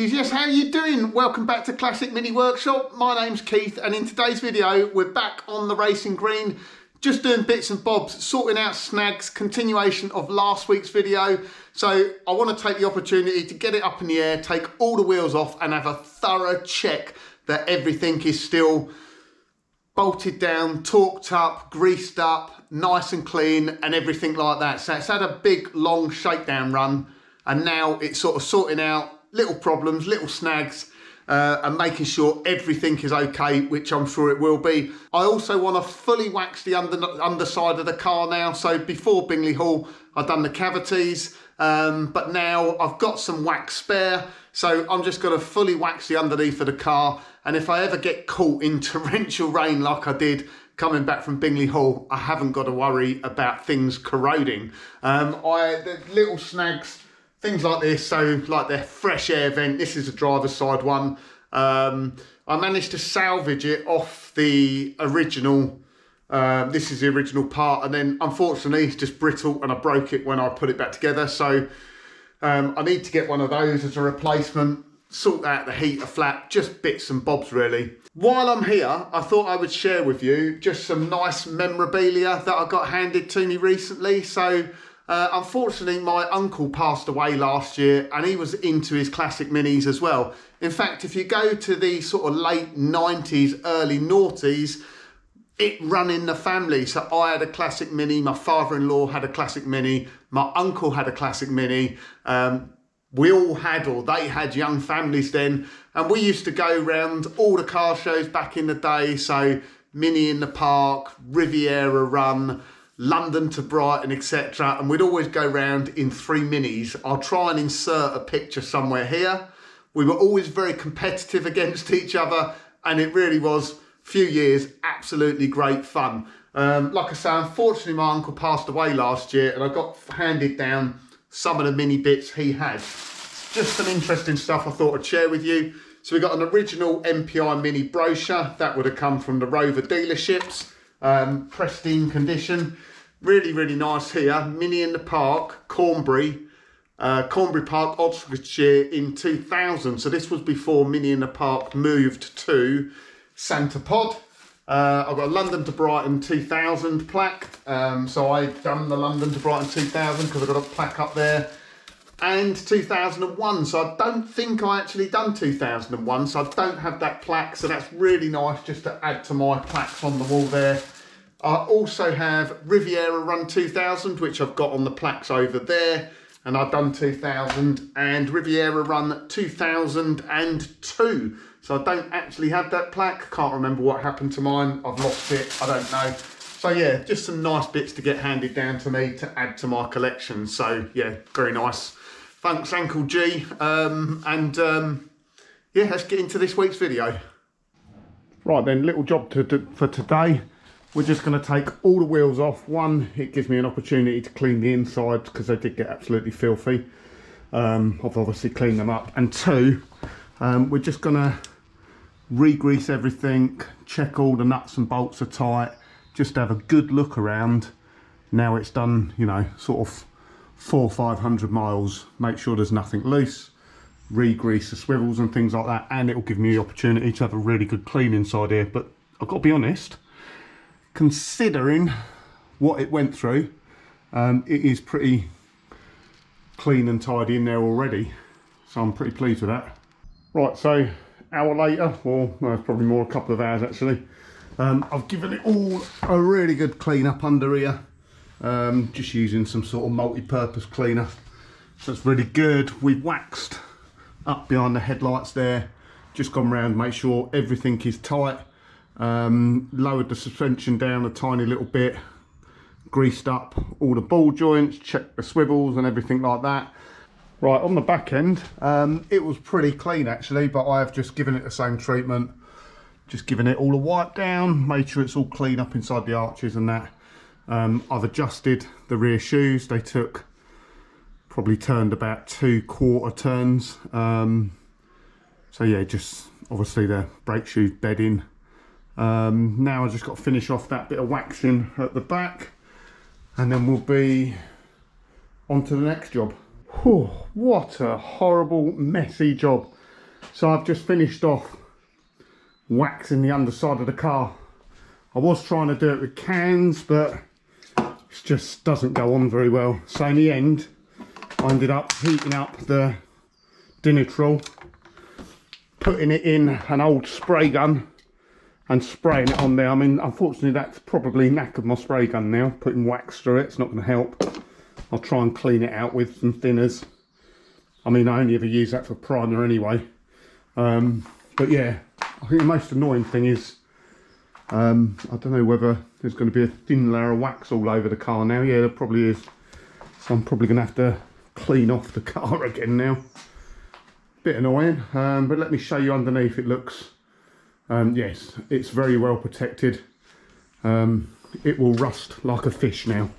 enthusiasts, how are you doing? Welcome back to Classic Mini Workshop. My name's Keith, and in today's video we're back on the Racing Green, just doing bits and bobs, sorting out snags, continuation of last week's video. So I want to take the opportunity to get it up in the air, take all the wheels off and have a thorough check that everything is still bolted down, torqued up, greased up, nice and clean and everything like that. So it's had a big long shakedown run, and now it's sort of sorting out little problems, little snags, and making sure everything is okay, which I'm sure it will be. I also want to fully wax the underside of the car now. So before Bingley Hall, I've done the cavities, but now I've got some wax spare. So I'm just going to fully wax the underneath of the car. And if I ever get caught in torrential rain like I did coming back from Bingley Hall, I haven't got to worry about things corroding. The little snags, things like this, so like the fresh air vent, this is a driver's side one. I managed to salvage it off the original, this is the original part, and then unfortunately it's just brittle and I broke it when I put it back together. So I need to get one of those as a replacement, sort out the heater flap, just bits and bobs really. While I'm here, I thought I would share with you just some nice memorabilia that I got handed to me recently. So unfortunately, my uncle passed away last year and he was into his classic minis as well. In fact, if you go to the sort of late 90s, early noughties, it ran in the family. So I had a classic mini, my father-in-law had a classic mini, my uncle had a classic mini. We all had, or they had, young families then. And we used to go around all the car shows back in the day. So Mini in the Park, Riviera Run, London to Brighton, etc. And we'd always go round in 3 minis. I'll try and insert a picture somewhere here. We were always very competitive against each other, and it really was, few years, absolutely great fun. Like I say, unfortunately my uncle passed away last year and I got handed down some of the mini bits he had. Just some interesting stuff I thought I'd share with you. So we got an original MPI mini brochure that would have come from the Rover dealerships, pristine condition. Really, really nice here. Mini in the Park, Cornbury Park, Oxfordshire in 2000. So this was before Mini in the Park moved to Santa Pod. I've got a London to Brighton 2000 plaque. So I've done the London to Brighton 2000 because I've got a plaque up there. And 2001. So I don't think I actually done 2001. So I don't have that plaque. So that's really nice just to add to my plaques on the wall there. I also have Riviera Run 2000, which I've got on the plaques over there. And I've done 2000 and Riviera Run 2002. So I don't actually have that plaque. Can't remember what happened to mine. I've lost it. I don't know. So yeah, just some nice bits to get handed down to me to add to my collection. So yeah, very nice. Thanks, Uncle G. Yeah, let's get into this week's video. Right then, little job for today. We're just going to take all the wheels off. One, it gives me an opportunity to clean the inside because they did get absolutely filthy. I've obviously cleaned them up. And two, we're just going to re-grease everything, check all the nuts and bolts are tight, just have a good look around. Now it's done, you know, sort of 400 or 500 miles, make sure there's nothing loose, re-grease the swivels and things like that, and it will give me the opportunity to have a really good clean inside here. But I've got to be honest, considering what it went through, it is pretty clean and tidy in there already, so I'm pretty pleased with that. Right, so hour later, or no, it's probably more, a couple of hours actually, I've given it all a really good clean up under here, just using some sort of multi-purpose cleaner. So it's really good. We've waxed up behind the headlights there, just gone round, make sure everything is tight. Lowered the suspension down a tiny little bit, greased up all the ball joints, checked the swivels and everything like that. Right, on the back end, it was pretty clean actually, but I have just given it the same treatment, just given it all a wipe down, made sure it's all clean up inside the arches and that. I've adjusted the rear shoes. They took, probably turned about 2/4 turns. So yeah, just obviously the brake shoes bedding. Now I've just got to finish off that bit of waxing at the back and then we'll be on to the next job. Whew, what a horrible, messy job. So I've just finished off waxing the underside of the car. I was trying to do it with cans, but it just doesn't go on very well. So in the end, I ended up heating up the Dinitrol, putting it in an old spray gun and spraying it on there. I mean, unfortunately, that's probably knackered my spray gun now. Putting wax through it, it's not going to help. I'll try and clean it out with some thinners. I mean, I only ever use that for primer anyway. But yeah, I think the most annoying thing is, I don't know whether there's going to be a thin layer of wax all over the car now. Yeah, there probably is. So I'm probably going to have to clean off the car again now. Bit annoying, but let me show you underneath. It looks, yes, it's very well protected. It will rust like a fish now.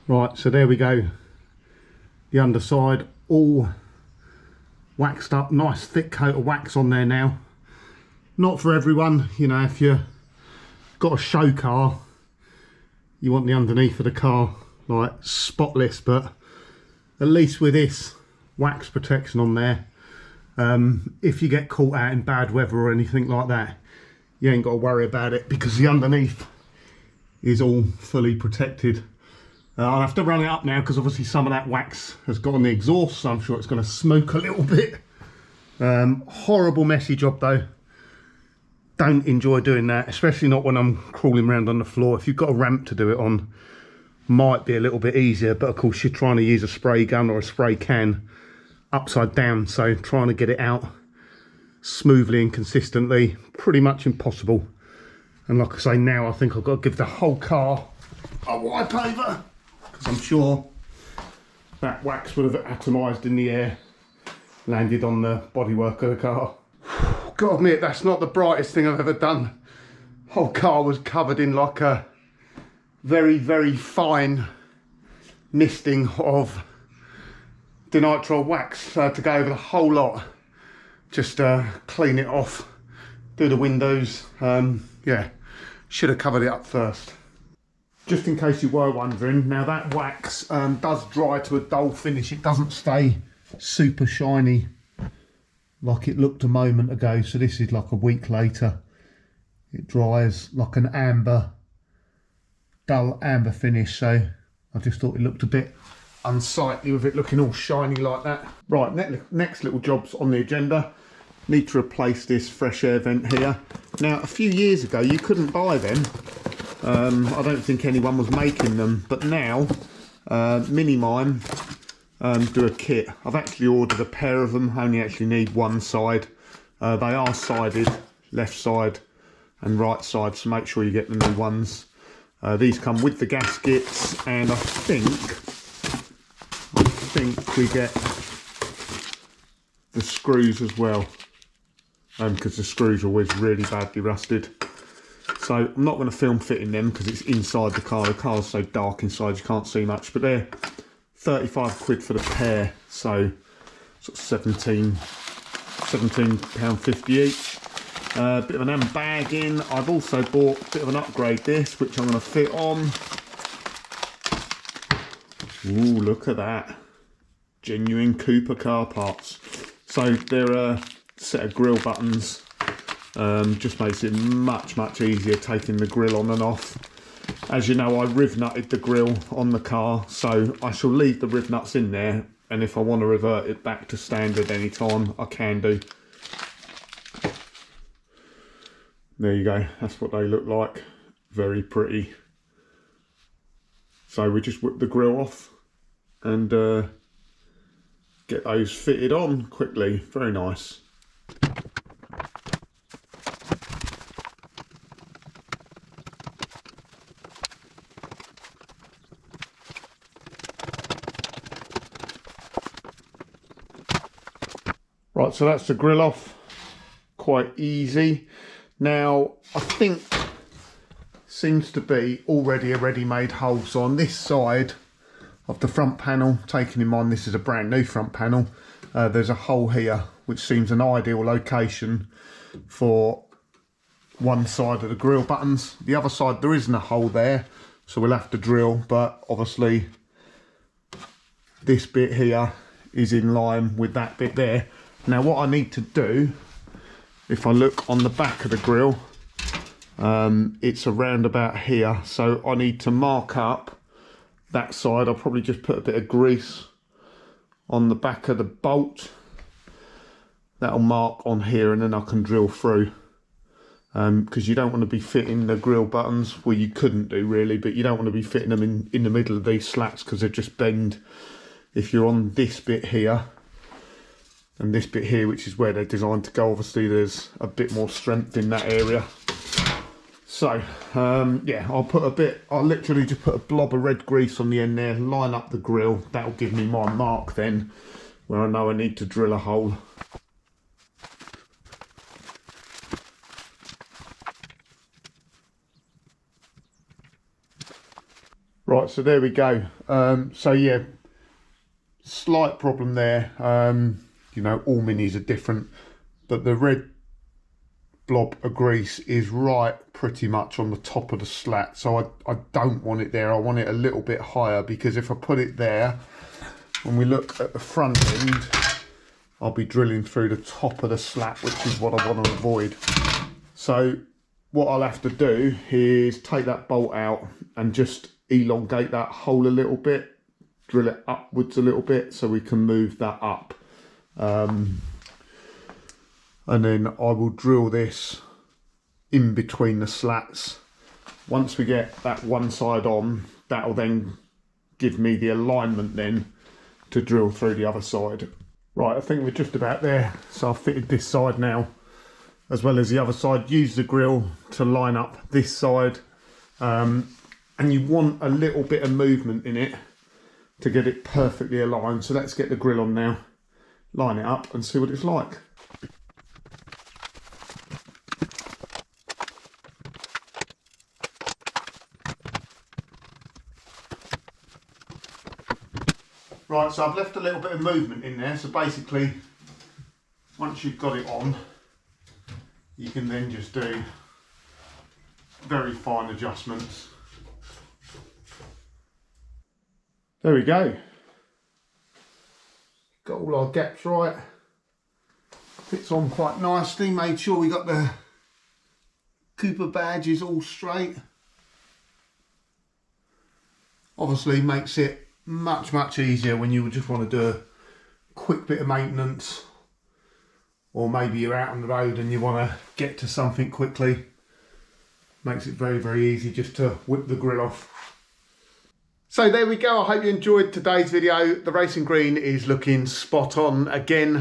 Right, so there we go. The underside all waxed up, nice thick coat of wax on there now. Not for everyone, you know, if you've got a show car, you want the underneath of the car like spotless, but at least with this wax protection on there, if you get caught out in bad weather or anything like that, you ain't got to worry about it because the underneath is all fully protected. I'll have to run it up now because obviously some of that wax has got on the exhaust, so I'm sure it's going to smoke a little bit. Horrible messy job though. Don't enjoy doing that, especially not when I'm crawling around on the floor. If you've got a ramp to do it on, might be a little bit easier, but of course you're trying to use a spray gun or a spray can upside down, so trying to get it out smoothly and consistently, pretty much impossible. And like I say, now I think I've got to give the whole car a wipe over, because I'm sure that wax would have atomised in the air, landed on the bodywork of the car. Gotta admit, that's not the brightest thing I've ever done. Whole car was covered in like a very, very fine misting of Dinitrol wax to go over the whole lot. Just clean it off, do the windows. Yeah, should have covered it up first. Just in case you were wondering, now that wax does dry to a dull finish. It doesn't stay super shiny like it looked a moment ago. So this is like a week later. It dries like an amber, dull amber finish. So I just thought it looked a bit unsightly with it looking all shiny like that. Right, next little job's on the agenda. Need to replace this fresh air vent here. Now, a few years ago you couldn't buy them. I don't think anyone was making them, but now Mini Mime do a kit. I've actually ordered a pair of them. I only actually need one side. They are sided, left side and right side, so make sure you get the new ones. These come with the gaskets, and I think we get the screws as well, because the screws are always really badly rusted. So I'm not going to film fitting them because it's inside the car. The car's so dark inside you can't see much, but they're 35 quid for the pair, so sort of £17.50 each. Bit of an bagging. I've also bought a bit of an upgrade disc, which I'm going to fit on. Ooh, look at that. Genuine Cooper car parts. So they're a set of grill buttons. Just makes it much easier taking the grill on and off. As you know, I riv nutted the grill on the car, so I shall leave the riv nuts in there, and if I want to revert it back to standard anytime, I can do. There you go, that's what they look like. Very pretty. So we just whip the grill off and get those fitted on quickly. Very nice. Right, so that's the grill off. Quite easy. Now, I think seems to be already a ready-made hole. So on this side of the front panel, taking in mind this is a brand new front panel, there's a hole here, which seems an ideal location for one side of the grill buttons. The other side, there isn't a hole there, so we'll have to drill, but obviously this bit here is in line with that bit there. Now what I need to do, if I look on the back of the grille, it's around about here, so I need to mark up that side. I'll probably just put a bit of grease on the back of the bolt. That'll mark on here, and then I can drill through, because you don't want to be fitting the grille buttons, well, you couldn't do really, but you don't want to be fitting them in the middle of these slats, because they just bend. If you're on this bit here and this bit here, which is where they're designed to go, obviously there's a bit more strength in that area. So yeah, I'll literally just put a blob of red grease on the end there, line up the grille. That'll give me my mark then, where I know I need to drill a hole. Right, so there we go. So yeah, slight problem there. You know, all minis are different, but the red blob of grease is right pretty much on the top of the slat, so I don't want it there. I want it a little bit higher, because if I put it there, when we look at the front end, I'll be drilling through the top of the slat, which is what I want to avoid. So what I'll have to do is take that bolt out and just elongate that hole a little bit, drill it upwards a little bit so we can move that up. And then I will drill this in between the slats. Once we get that one side on, that'll then give me the alignment then to drill through the other side. Right, I think we're just about there. So I've fitted this side now, as well as the other side. Use the grill to line up this side. And you want a little bit of movement in it to get it perfectly aligned. So let's get the grill on now, line it up and see what it's like. Right, so I've left a little bit of movement in there. So basically, once you've got it on, you can then just do very fine adjustments. There we go. Got all our gaps right. Fits on quite nicely. Made sure we got the Cooper badges all straight. Obviously makes it much easier when you just want to do a quick bit of maintenance, or maybe you're out on the road and you want to get to something quickly. Makes it very easy just to whip the grill off. So there we go. I hope you enjoyed today's video. The Racing Green is looking spot on again.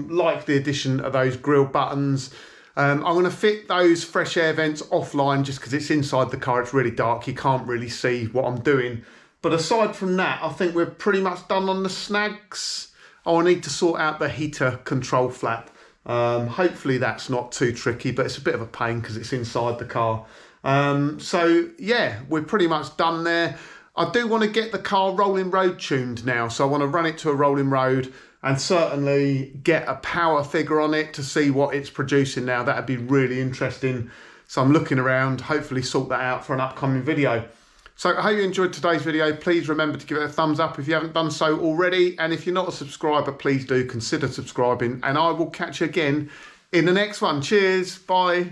Like the addition of those grill buttons. I'm going to fit those fresh air vents offline just because it's inside the car. It's really dark. You can't really see what I'm doing. But aside from that, I think we're pretty much done on the snags. Oh, I need to sort out the heater control flap. Hopefully that's not too tricky, but it's a bit of a pain because it's inside the car. So yeah, we're pretty much done there. I do want to get the car rolling road tuned now. So I want to run it to a rolling road and certainly get a power figure on it to see what it's producing now. That'd be really interesting. So I'm looking around, hopefully sort that out for an upcoming video. So I hope you enjoyed today's video. Please remember to give it a thumbs up if you haven't done so already. And if you're not a subscriber, please do consider subscribing. And I will catch you again in the next one. Cheers. Bye.